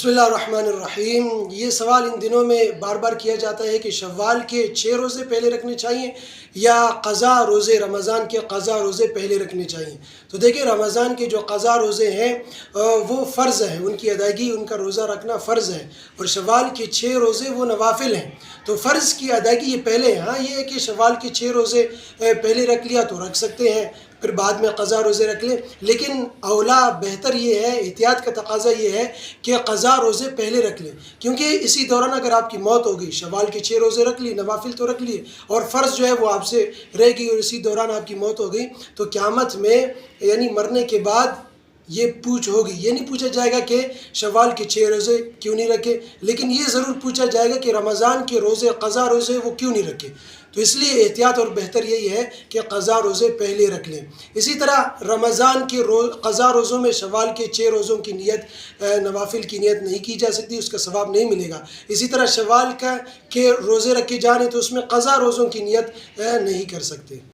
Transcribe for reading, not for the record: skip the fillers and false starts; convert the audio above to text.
بسم اللہ الرحمن الرحیم۔ یہ سوال ان دنوں میں بار بار کیا جاتا ہے کہ شوال کے 6 روزے پہلے رکھنے چاہیے یا قضا روزے رمضان کے قضا روزے پہلے رکھنے چاہیے۔ تو دیکھیں، رمضان کے جو قضا روزے ہیں وہ فرض ہیں، ان کی ادائیگی، ان کا روزہ رکھنا فرض ہے، اور شوال کے 6 روزے وہ نوافل ہیں۔ تو فرض کی ادائیگی یہ پہلے ہے۔ ہاں، یہ ہے کہ شوال کے 6 روزے پہلے رکھ لیا تو رکھ سکتے ہیں، پھر بعد میں قضا روزے رکھ لیں، لیکن اولا بہتر یہ ہے، احتیاط کا تقاضا یہ ہے کہ قضا روزے پہلے رکھ لیں، کیونکہ اسی دوران اگر آپ کی موت ہو گئی، شوال کے 6 روزے رکھ لی، نوافل تو رکھ لیے، اور فرض جو ہے وہ آپ سے رہ گئی، اور اسی دوران آپ کی موت ہو گئی، تو قیامت میں یعنی مرنے کے بعد یہ پوچھ ہوگی۔ یہ نہیں پوچھا جائے گا کہ شوال کے 6 روزے کیوں نہیں رکھے، لیکن یہ ضرور پوچھا جائے گا کہ رمضان کے روزے قضا روزے وہ کیوں نہیں رکھے۔ تو اس لیے احتیاط اور بہتر یہی ہے کہ قضا روزے پہلے رکھ لیں۔ اسی طرح رمضان کے قضا روزوں میں شوال کے 6 روزوں کی نیت، نوافل کی نیت نہیں کی جا سکتی، اس کا ثواب نہیں ملے گا۔ اسی طرح شوال کے روزے رکھے جانے تو اس میں قضا روزوں کی نیت نہیں کر سکتے۔